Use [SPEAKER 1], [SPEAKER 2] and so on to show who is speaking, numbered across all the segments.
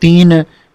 [SPEAKER 1] 3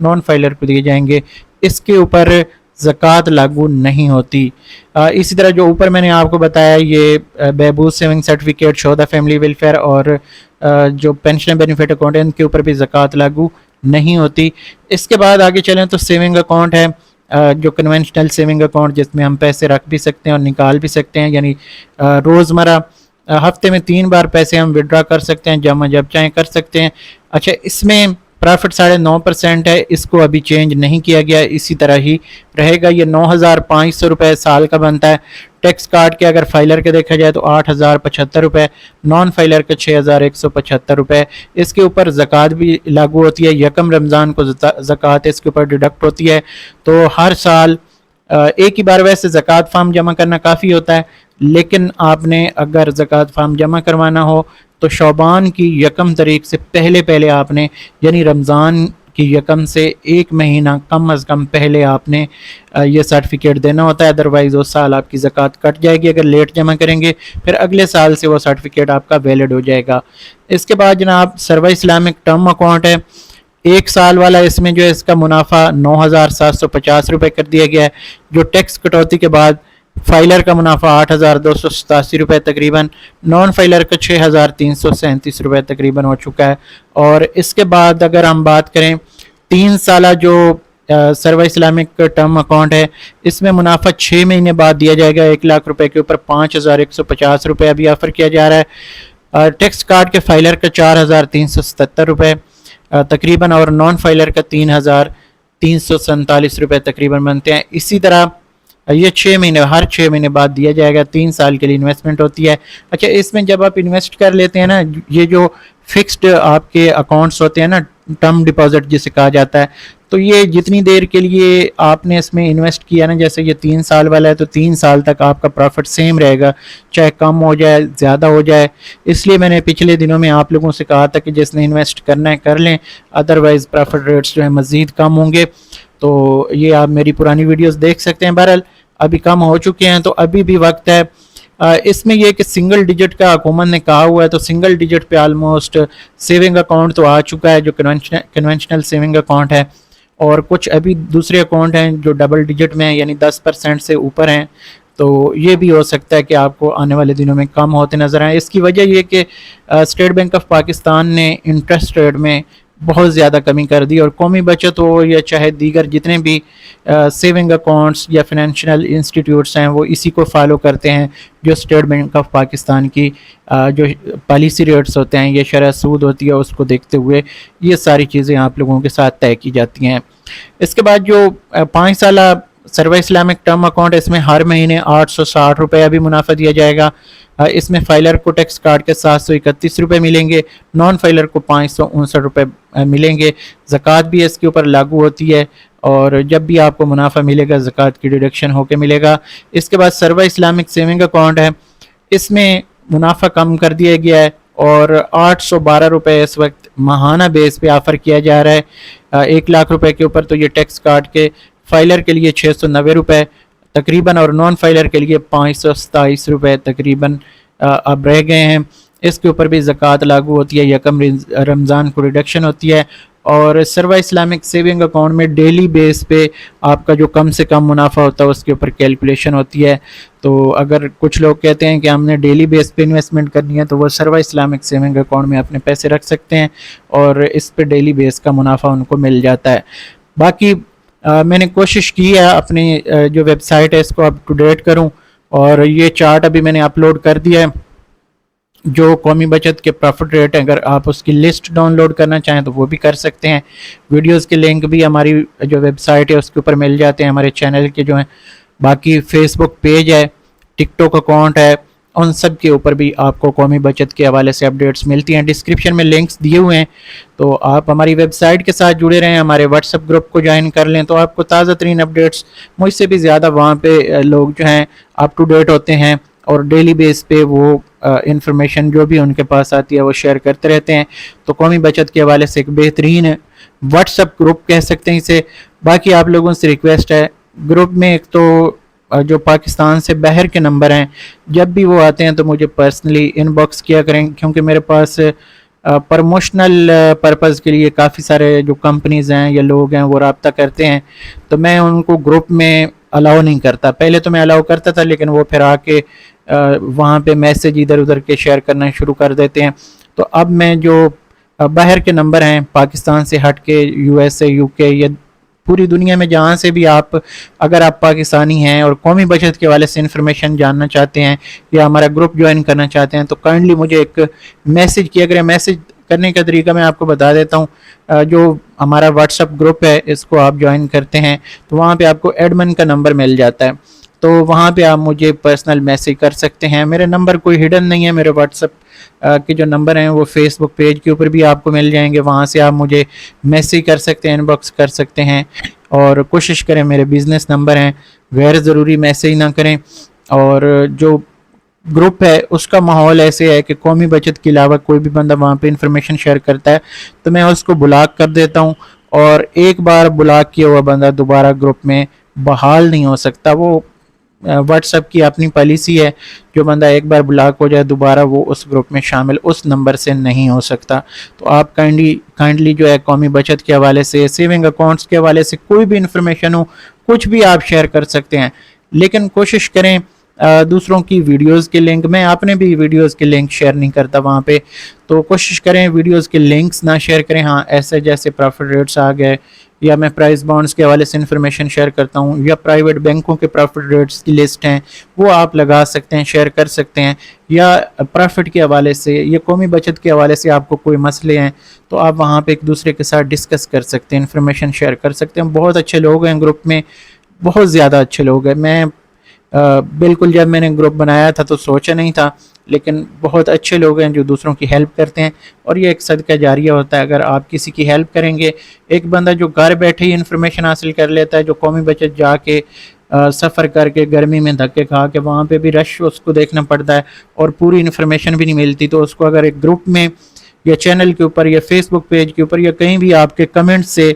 [SPEAKER 1] non filer کو دیے جائیں گے. اس کے اوپر زکوٰۃ لاگو نہیں ہوتی. اسی طرح جو اوپر میں نے آپ کو بتایا یہ بہبود سیونگ سرٹیفکیٹ, شہدا فیملی ویلفیئر اور جو پینشن بینیفٹ اکاؤنٹ ہے ان کے اوپر بھی زکوٰۃ لاگو نہیں ہوتی. اس کے بعد آگے چلیں تو سیونگ اکاؤنٹ ہے, جو کنونشنل سیونگ اکاؤنٹ جس میں ہم پیسے رکھ بھی سکتے ہیں اور نکال بھی سکتے ہیں, یعنی روزمرہ ہفتے میں 3 بار پیسے ہم وڈرا کر سکتے ہیں, جمع جب چاہیں کر سکتے ہیں. اچھا, اس میں پرافٹ 9.5% ہے, اس کو ابھی چینج نہیں کیا گیا, اسی طرح ہی رہے گا. یہ 9,500 روپے سال کا بنتا ہے. ٹیکس کاٹ کے اگر فائلر کے دیکھا جائے تو 8,075 روپے, نان فائلر کے 6,175 روپے. اس کے اوپر زکوٰۃ بھی لاگو ہوتی ہے, یکم رمضان کو زکوٰۃ اس کے اوپر ڈیڈکٹ ہوتی ہے. تو ہر سال ایک ہی بار ویسے زکوٰۃ فارم جمع کرنا کافی ہوتا ہے, لیکن آپ نے اگر زکوٰۃ فارم جمع کروانا ہو تو شعبان کی 1 تاریخ سے پہلے آپ نے, یعنی رمضان کی 1 سے 1 مہینہ کم از کم پہلے آپ نے یہ سرٹیفکیٹ دینا ہوتا ہے, ادروائز وہ سال آپ کی زکوٰۃ کٹ جائے گی. اگر لیٹ جمع کریں گے پھر اگلے سال سے وہ سرٹیفکیٹ آپ کا ویلڈ ہو جائے گا. اس کے بعد جناب سروا اسلامک ٹرم اکاؤنٹ ہے, 1 سال والا. اس میں جو ہے اس کا منافع 9,750 روپے کر دیا گیا ہے, جو ٹیکس کٹوتی کے بعد فائلر کا منافع 8,287 روپے تقریباً, نان فائلر کا 6,337 روپے تقریباً ہو چکا ہے. اور اس کے بعد اگر ہم بات کریں 3 سالہ جو سروا اسلامک ٹرم اکاؤنٹ ہے, اس میں منافع 6 مہینے بعد دیا جائے گا. 1 لاکھ روپے کے اوپر 5,150 روپے ابھی آفر کیا جا رہا ہے. ٹیکس کاٹ کے فائلر کا 4,377 روپے تقریباً, اور نان فائلر کا 3,347 روپے تقریباً بنتے ہیں. اسی طرح یہ 6 مہینے, ہر 6 مہینے بعد دیا جائے گا. 3 سال کے لیے انویسٹمنٹ ہوتی ہے. اچھا, اس میں جب آپ انویسٹ کر لیتے ہیں نا, یہ جو فکسڈ آپ کے اکاؤنٹس ہوتے ہیں نا, ٹرم ڈپازٹ جسے کہا جاتا ہے, تو یہ جتنی دیر کے لیے آپ نے اس میں انویسٹ کیا نا, جیسے یہ 3 سال والا ہے تو 3 سال تک آپ کا پروفٹ سیم رہے گا, چاہے کم ہو جائے زیادہ ہو جائے. اس لیے میں نے پچھلے دنوں میں آپ لوگوں سے کہا تھا کہ جس نے انویسٹ کرنا ہے کر لیں, ادروائز پروفٹ ریٹس جو ہے مزید کم ہوں گے. تو یہ آپ میری پرانی ویڈیوز دیکھ سکتے ہیں. بہرحال ابھی کم ہو چکے ہیں تو ابھی بھی وقت ہے. اس میں یہ کہ سنگل ڈیجٹ کا حکومت نے کہا ہوا ہے, تو سنگل ڈیجٹ پہ آلموسٹ سیونگ اکاؤنٹ تو آ چکا ہے جو کنونشنل سیونگ اکاؤنٹ ہے, اور کچھ ابھی دوسرے اکاؤنٹ ہیں جو ڈبل ڈیجٹ میں ہیں, یعنی 10% سے اوپر ہیں. تو یہ بھی ہو سکتا ہے کہ آپ کو آنے والے دنوں میں کم ہوتے نظر آئیں. اس کی وجہ یہ کہ اسٹیٹ بینک آف پاکستان نے انٹرسٹ ریٹ میں بہت زیادہ کمی کر دی, اور قومی بچت ہو یا چاہے دیگر جتنے بھی سیونگ اکاؤنٹس یا فنانشنل انسٹیٹیوٹس ہیں وہ اسی کو فالو کرتے ہیں, جو اسٹیٹ بینک آف پاکستان کی جو پالیسی ریٹس ہوتے ہیں, یہ شرح سود ہوتی ہے, اس کو دیکھتے ہوئے یہ ساری چیزیں آپ لوگوں کے ساتھ طے کی جاتی ہیں. اس کے بعد جو 5 سالہ سروا اسلامک ٹرم اکاؤنٹ, اس میں ہر مہینے 860 روپے ابھی منافع دیا جائے گا. اس میں فائلر کو ٹیکس کاٹ کے 731 روپے ملیں گے, نان فائلر کو 559 روپے ملیں گے. زکوٰۃ بھی اس کے اوپر لاگو ہوتی ہے, اور جب بھی آپ کو منافع ملے گا زکوٰۃ کی ڈیڈکشن ہو کے ملے گا. اس کے بعد سروا اسلامک سیونگ اکاؤنٹ ہے, اس میں منافع کم کر دیا گیا ہے, اور 812 روپے اس وقت ماہانہ بیس پہ آفر کیا جا رہا ہے 1 لاکھ روپے کے اوپر. تو یہ ٹیکس کاٹ کے فائلر کے لیے 690 روپے تقریباً, اور نان فائلر کے لیے 527 روپے تقریباً اب رہ گئے ہیں. اس کے اوپر بھی زکوٰۃ لاگو ہوتی ہے, یکم رمضان کو ریڈکشن ہوتی ہے. اور سروا اسلامک سیونگ اکاؤنٹ میں ڈیلی بیس پہ آپ کا جو کم سے کم منافع ہوتا ہے اس کے اوپر کیلکولیشن ہوتی ہے. تو اگر کچھ لوگ کہتے ہیں کہ ہم نے ڈیلی بیس پہ انویسٹمنٹ کرنی ہے تو وہ سروا اسلامک سیونگ اکاؤنٹ میں اپنے پیسے رکھ سکتے ہیں, اور اس پہ ڈیلی بیس کا منافع ان کو مل جاتا ہے. باقی میں نے کوشش کی ہے اپنی جو ویب سائٹ ہے اس کو اپ ٹو ڈیٹ کروں, اور یہ چارٹ ابھی میں نے اپلوڈ کر دیا ہے جو قومی بچت کے پروفٹ ریٹ ہیں. اگر آپ اس کی لسٹ ڈاؤن لوڈ کرنا چاہیں تو وہ بھی کر سکتے ہیں. ویڈیوز کے لنک بھی ہماری جو ویب سائٹ ہے اس کے اوپر مل جاتے ہیں, ہمارے چینل کے جو ہیں. باقی فیس بک پیج ہے, ٹک ٹاک اکاؤنٹ ہے, ان سب کے اوپر بھی آپ کو قومی بچت کے حوالے سے اپڈیٹس ملتی ہیں. ڈسکرپشن میں لنکس دیے ہوئے ہیں, تو آپ ہماری ویب سائٹ کے ساتھ جڑے رہیں, ہمارے واٹس ایپ گروپ کو جوائن کر لیں, تو آپ کو تازہ ترین اپڈیٹس مجھ سے بھی زیادہ وہاں پہ لوگ جو ہیں اپ ٹو ڈیٹ ہوتے ہیں, اور ڈیلی بیس پہ وہ انفارمیشن جو بھی ان کے پاس آتی ہے وہ شیئر کرتے رہتے ہیں. تو قومی بچت کے حوالے سے ایک بہترین واٹس ایپ گروپ کہہ سکتے ہیں اسے. باقی آپ لوگوں سے ریکویسٹ ہے, گروپ میں ایک تو جو پاکستان سے باہر کے نمبر ہیں جب بھی وہ آتے ہیں تو مجھے پرسنلی ان باکس کیا کریں, کیونکہ میرے پاس پروموشنل پرپز کے لیے کافی سارے جو کمپنیز ہیں یا لوگ ہیں وہ رابطہ کرتے ہیں، تو میں ان کو گروپ میں الاؤ نہیں کرتا. پہلے تو میں الاؤ کرتا تھا، لیکن وہ پھر آ کے وہاں پہ میسج ادھر ادھر کے شیئر کرنا شروع کر دیتے ہیں. تو اب میں جو باہر کے نمبر ہیں پاکستان سے ہٹ کے، یو ایس اے، یو کے، یا پوری دنیا میں جہاں سے بھی اگر آپ پاکستانی ہیں اور قومی بچت کے حوالے سے انفارمیشن جاننا چاہتے ہیں یا ہمارا گروپ جوائن کرنا چاہتے ہیں، تو کائنڈلی مجھے ایک میسج کیا کریں. میسج کرنے کا طریقہ میں آپ کو بتا دیتا ہوں. جو ہمارا واٹس ایپ گروپ ہے اس کو آپ جوائن کرتے ہیں تو وہاں پہ آپ کو ایڈمن کا نمبر مل جاتا ہے، تو وہاں پہ آپ مجھے پرسنل میسج کر سکتے ہیں. میرے نمبر کوئی ہڈن نہیں ہے، میرے واٹس ایپ کے جو نمبر ہیں وہ فیس بک پیج کے اوپر بھی آپ کو مل جائیں گے. وہاں سے آپ مجھے میسج کر سکتے ہیں، ان باکس کر سکتے ہیں. اور کوشش کریں میرے بزنس نمبر ہیں، غیر ضروری میسج نہ کریں. اور جو گروپ ہے اس کا ماحول ایسے ہے کہ قومی بچت کے علاوہ کوئی بھی بندہ وہاں پہ انفارمیشن شیئر کرتا ہے تو میں اس کو بلاک کر دیتا ہوں. اور ایک بار بلاک کیا ہوا بندہ دوبارہ گروپ میں بحال نہیں ہو سکتا. وہ واٹس ایپ کی اپنی پالیسی ہے، جو بندہ ایک بار بلاک ہو جائے دوبارہ وہ اس گروپ میں شامل اس نمبر سے نہیں ہو سکتا. تو آپ کائنڈلی جو ہے قومی بچت کے حوالے سے، سیونگ اکاؤنٹس کے حوالے سے کوئی بھی انفارمیشن ہو، کچھ بھی آپ شیئر کر سکتے ہیں، لیکن کوشش کریں دوسروں کی ویڈیوز کے لنک، میں اپنے بھی ویڈیوز کے لنک شیئر نہیں کرتا وہاں پہ، تو کوشش کریں ویڈیوز کے لنکس نہ شیئر کریں. ہاں ایسے جیسے پروفٹ ریٹس آ گئے، یا میں پرائز بانڈز کے حوالے سے انفارمیشن شیئر کرتا ہوں، یا پرائیویٹ بینکوں کے پروفٹ ریٹس کی لسٹ ہیں وہ آپ لگا سکتے ہیں، شیئر کر سکتے ہیں. یا پروفٹ کے حوالے سے یا قومی بچت کے حوالے سے آپ کو کوئی مسئلے ہیں تو آپ وہاں پہ ایک دوسرے کے ساتھ ڈسکس کر سکتے ہیں، انفارمیشن شیئر کر سکتے ہیں. بہت اچھے لوگ ہیں گروپ میں، بہت زیادہ اچھے لوگ ہیں. میں بالکل جب میں نے گروپ بنایا تھا تو سوچا نہیں تھا، لیکن بہت اچھے لوگ ہیں جو دوسروں کی ہیلپ کرتے ہیں، اور یہ ایک صدقہ جاریہ ہوتا ہے. اگر آپ کسی کی ہیلپ کریں گے، ایک بندہ جو گھر بیٹھے ہی انفارمیشن حاصل کر لیتا ہے، جو قومی بچت جا کے سفر کر کے گرمی میں دھکے کھا کے وہاں پہ بھی رش اس کو دیکھنا پڑتا ہے اور پوری انفارمیشن بھی نہیں ملتی، تو اس کو اگر ایک گروپ میں یا چینل کے اوپر یا فیس بک پیج کے اوپر یا کہیں بھی آپ کے کمنٹ سے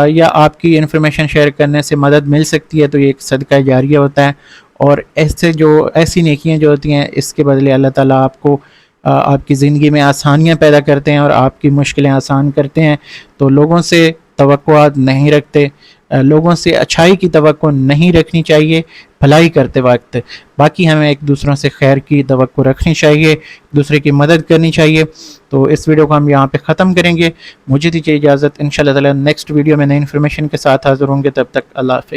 [SPEAKER 1] یا آپ کی انفارمیشن شیئر کرنے سے مدد مل سکتی ہے، تو یہ ایک صدقہ جاریہ ہوتا ہے. اور ایسی نیکیاں جو ہوتی ہیں اس کے بدلے اللہ تعالیٰ آپ کو آپ کی زندگی میں آسانیاں پیدا کرتے ہیں اور آپ کی مشکلیں آسان کرتے ہیں. تو لوگوں سے توقعات نہیں رکھتے، لوگوں سے اچھائی کی توقع نہیں رکھنی چاہیے بھلائی کرتے وقت. باقی ہمیں ایک دوسروں سے خیر کی توقع رکھنی چاہیے، دوسرے کی مدد کرنی چاہیے. تو اس ویڈیو کو ہم یہاں پہ ختم کریں گے. مجھے دیجیے اجازت، انشاءاللہ تعالی نیکسٹ ویڈیو میں نئی انفارمیشن کے ساتھ حاضر ہوں گے. تب تک اللہ حافظ.